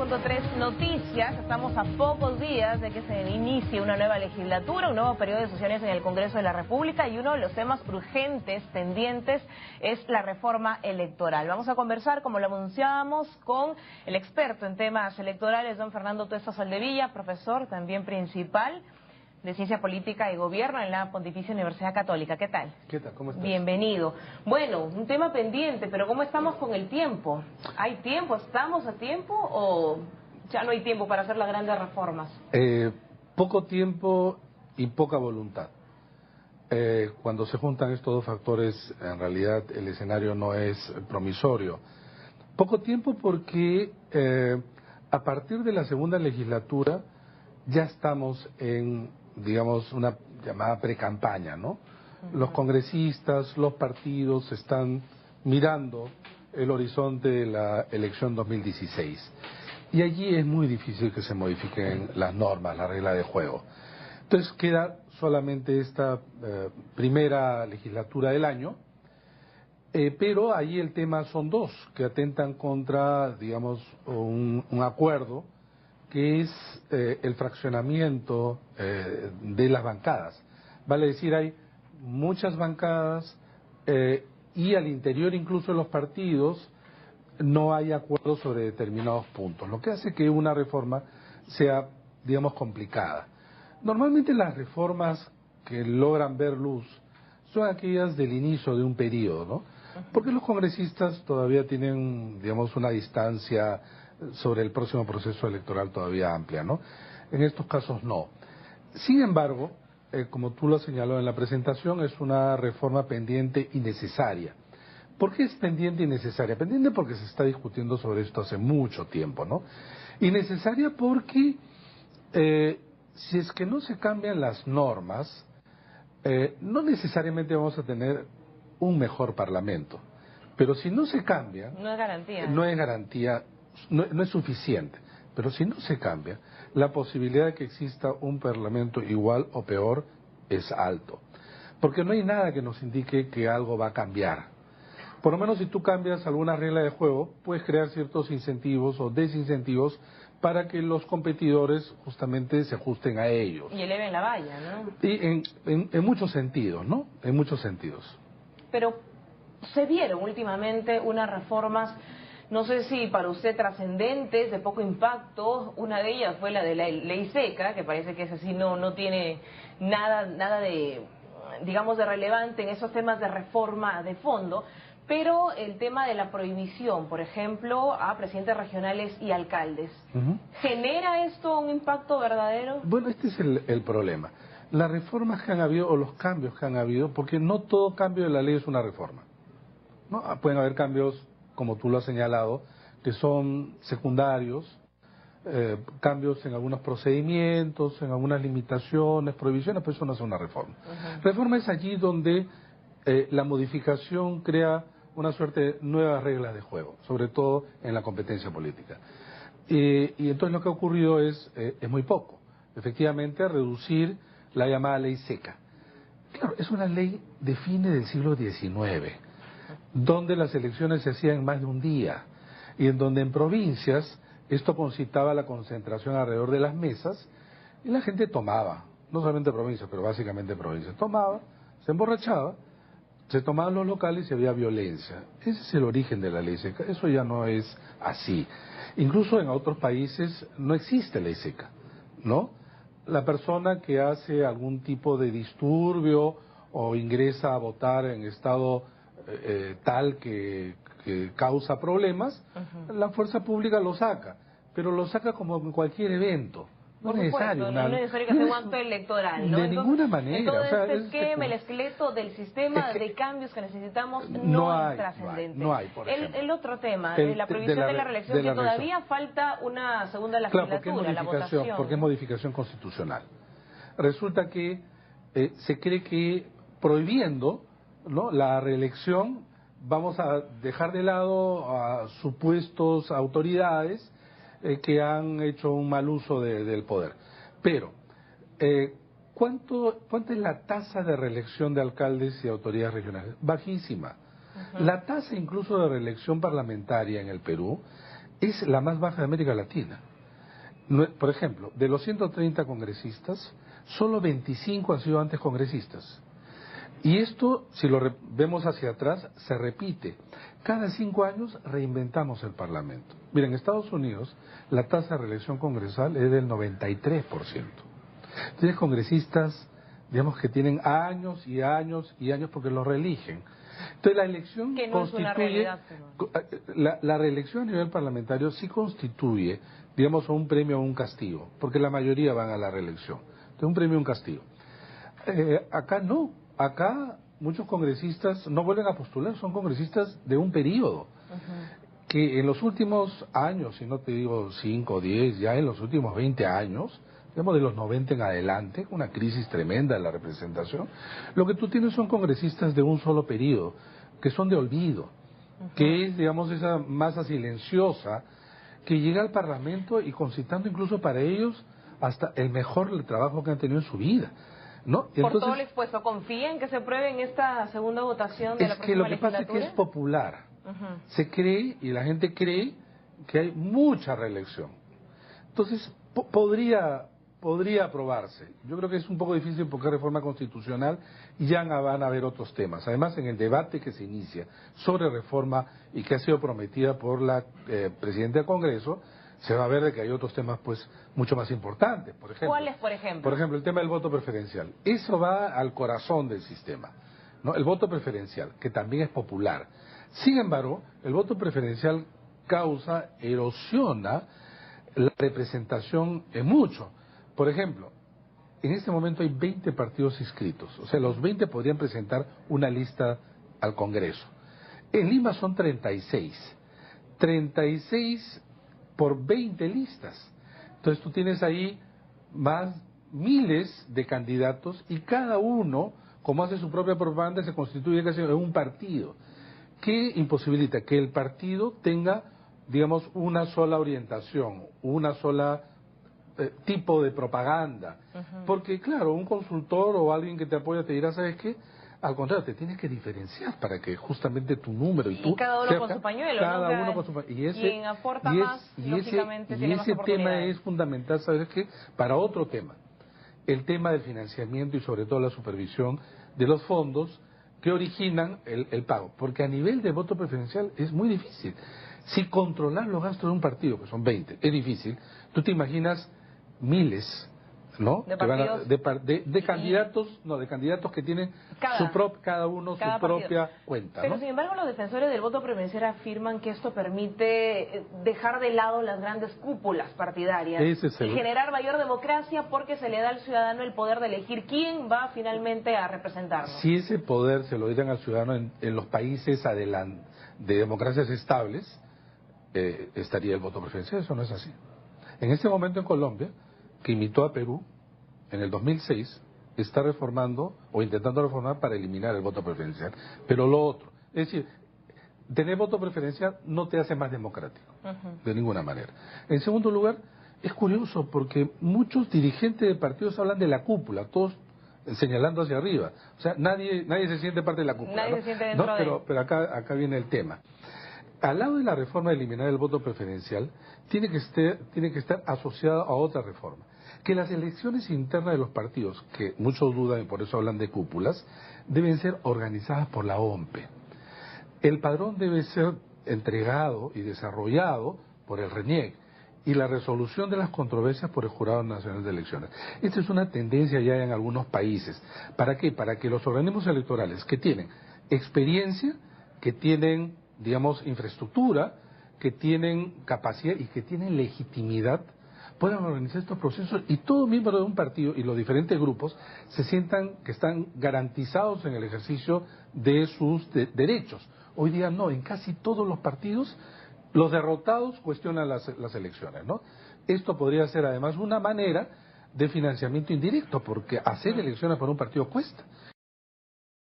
93.3 Noticias. Estamos a pocos días de que se inicie una nueva legislatura, un nuevo periodo de sesiones en el Congreso de la República, y uno de los temas urgentes, pendientes, es la reforma electoral. Vamos a conversar, como lo anunciábamos, con el experto en temas electorales, don Fernando Tuesta Soldevilla, profesor también principal de Ciencia Política y Gobierno en la Pontificia Universidad Católica. ¿Qué tal? ¿Qué tal? ¿Cómo estás? Bienvenido. Bueno, un tema pendiente, pero ¿cómo estamos con el tiempo? ¿Hay tiempo? ¿Estamos a tiempo o ya no hay tiempo para hacer las grandes reformas? Poco tiempo y poca voluntad. Cuando se juntan estos dos factores, en realidad el escenario no es promisorio. Poco tiempo porque a partir de la segunda legislatura ya estamos en, digamos, una llamada precampaña, ¿no? Los congresistas, los partidos están mirando el horizonte de la elección 2016. Y allí es muy difícil que se modifiquen las normas, la regla de juego. Entonces queda solamente esta primera legislatura del año, pero ahí el tema son dos que atentan contra, digamos, un acuerdo que es el fraccionamiento de las bancadas. Vale decir, hay muchas bancadas y al interior incluso de los partidos no hay acuerdo sobre determinados puntos, lo que hace que una reforma sea, digamos, complicada. Normalmente las reformas que logran ver luz son aquellas del inicio de un periodo, ¿no? Porque los congresistas todavía tienen, digamos, una distancia sobre el próximo proceso electoral todavía amplia, ¿no? En estos casos no. Sin embargo, como tú lo has señalado en la presentación, es una reforma pendiente y necesaria. ¿Por qué es pendiente y necesaria? Pendiente porque se está discutiendo sobre esto hace mucho tiempo, ¿no? Y necesaria porque si es que no se cambian las normas, no necesariamente vamos a tener un mejor parlamento. Pero si no se cambia, No es garantía. no es garantía, no es suficiente. Pero si no se cambia, la posibilidad de que exista un parlamento igual o peor es alto. Porque no hay nada que nos indique que algo va a cambiar. Por lo menos si tú cambias alguna regla de juego, puedes crear ciertos incentivos o desincentivos para que los competidores justamente se ajusten a ellos. Y eleven la valla, ¿no? Y en muchos sentidos, ¿no? En muchos sentidos. Pero se vieron últimamente unas reformas, no sé si para usted trascendentes, de poco impacto. Una de ellas fue la de la ley seca, que parece que es así, no tiene nada de, digamos, de relevante en esos temas de reforma de fondo. Pero el tema de la prohibición, por ejemplo, a presidentes regionales y alcaldes, ¿genera esto un impacto verdadero? Bueno, este es el problema. Las reformas que han habido o los cambios que han habido, porque no todo cambio de la ley es una reforma, ¿no? Pueden haber cambios, como tú lo has señalado, que son secundarios, cambios en algunos procedimientos, en algunas limitaciones, prohibiciones, pero eso no es una reforma. Reforma es allí donde la modificación crea una suerte de nuevas reglas de juego, sobre todo en la competencia política. Y entonces lo que ha ocurrido es muy poco. Efectivamente, reducir la llamada ley seca. Claro, es una ley de fines del siglo XIX, donde las elecciones se hacían en más de un día, y en donde en provincias esto concitaba la concentración alrededor de las mesas, y la gente tomaba, no solamente provincias, pero básicamente provincias, tomaba, se emborrachaba, se tomaban los locales y había violencia. Ese es el origen de la ley seca. Eso ya no es así. Incluso en otros países no existe ley seca, ¿no? La persona que hace algún tipo de disturbio o ingresa a votar en estado tal que causa problemas, la fuerza pública lo saca, pero lo saca como en cualquier evento. No Por es supuesto, necesario. no es necesario que sea un acto electoral, ¿no? De ninguna manera. Entonces, o sea, el esquema, el esqueleto del sistema de cambios que necesitamos no es trascendente. No hay, por ejemplo. El otro tema, la prohibición de la reelección, que todavía falta una segunda legislatura, claro, la votación. Porque es modificación constitucional. Resulta que se cree que prohibiendo, ¿no?, la reelección vamos a dejar de lado a supuestos autoridades que han hecho un mal uso del poder. Pero, ¿cuánta es la tasa de reelección de alcaldes y autoridades regionales? Bajísima. La tasa incluso de reelección parlamentaria en el Perú es la más baja de América Latina. Por ejemplo, de los 130 congresistas, solo 25 han sido antes congresistas. Y esto, si lo vemos hacia atrás, se repite. Cada 5 años reinventamos el Parlamento. Miren, en Estados Unidos la tasa de reelección congresal es del 93%. Tienes congresistas, digamos, que tienen años y años y años porque los reeligen. Entonces la elección que no constituye, es una realidad, la reelección a nivel parlamentario sí constituye, digamos, un premio o un castigo, porque la mayoría van a la reelección. Entonces un premio o un castigo. Acá no. Acá muchos congresistas no vuelven a postular, son congresistas de un periodo. Que en los últimos años, si no te digo 5 o 10, ya en los últimos 20 años, digamos de los 90 en adelante, una crisis tremenda de la representación, lo que tú tienes son congresistas de un solo periodo, que son de olvido, que es, digamos, esa masa silenciosa que llega al Parlamento y concitando incluso para ellos hasta el mejor trabajo que han tenido en su vida. ¿No? Por entonces, todo el expuesto, ¿confían que se apruebe en esta segunda votación de la próxima legislatura? Es que lo que pasa es que es popular. Se cree, y la gente cree, que hay mucha reelección. Entonces, podría aprobarse. Yo creo que es un poco difícil porque es reforma constitucional y ya van a haber otros temas. Además, en el debate que se inicia sobre reforma y que ha sido prometida por la Presidenta del Congreso, se va a ver de que hay otros temas pues mucho más importantes. Por ejemplo, ¿cuáles, por ejemplo? Por ejemplo, el tema del voto preferencial. Eso va al corazón del sistema, ¿no? El voto preferencial, que también es popular. Sin embargo, el voto preferencial erosiona la representación en mucho. Por ejemplo, en este momento hay 20 partidos inscritos. O sea, los 20 podrían presentar una lista al Congreso. En Lima son 36. 36 por 20 listas. Entonces tú tienes ahí más miles de candidatos y cada uno, como hace su propia propaganda, se constituye casi en un partido, que imposibilita que el partido tenga, digamos, una sola orientación, una sola tipo de propaganda. Porque claro, un consultor o alguien que te apoya te dirá, ¿sabes qué? Al contrario, te tienes que diferenciar para que justamente tu número y tú... Y cada uno con su pañuelo, cada ¿no? uno con su pañuelo. Y quien aporta más, lógicamente tiene más ese tema oportunidades. es fundamental, ¿sabes qué? Para otro tema. El tema del financiamiento y sobre todo la supervisión de los fondos que originan el pago. Porque a nivel de voto preferencial es muy difícil. Si controlar los gastos de un partido, que son 20, es difícil, tú te imaginas miles... ¿no? De candidatos que tienen cada uno su propia cuenta. Pero ¿no? sin embargo los defensores del voto preferencial afirman que esto permite dejar de lado las grandes cúpulas partidarias y generar mayor democracia porque se le da al ciudadano el poder de elegir quién va finalmente a representarnos. Si ese poder se lo dieran al ciudadano en los países de democracias estables, estaría el voto preferencial. Eso no es así. En este momento en Colombia, que imitó a Perú en el 2006, está reformando o intentando reformar para eliminar el voto preferencial. Pero lo otro, es decir, tener voto preferencial no te hace más democrático, de ninguna manera. En segundo lugar, es curioso porque muchos dirigentes de partidos hablan de la cúpula, todos señalando hacia arriba. O sea, nadie se siente parte de la cúpula. Nadie se siente dentro de... Pero acá viene el tema. Al lado de la reforma de eliminar el voto preferencial, tiene que estar asociada a otra reforma. Que las elecciones internas de los partidos, que muchos dudan y por eso hablan de cúpulas, deben ser organizadas por la OMPE. El padrón debe ser entregado y desarrollado por el RENIEC y la resolución de las controversias por el Jurado Nacional de Elecciones. Esta es una tendencia ya en algunos países. ¿Para qué? Para que los organismos electorales que tienen experiencia, que tienen, digamos, infraestructura, que tienen capacidad y que tienen legitimidad, puedan organizar estos procesos y todo miembro de un partido y los diferentes grupos se sientan que están garantizados en el ejercicio de sus derechos. Hoy día no, en casi todos los partidos los derrotados cuestionan las elecciones, ¿no? Esto podría ser además una manera de financiamiento indirecto, porque hacer elecciones por un partido cuesta.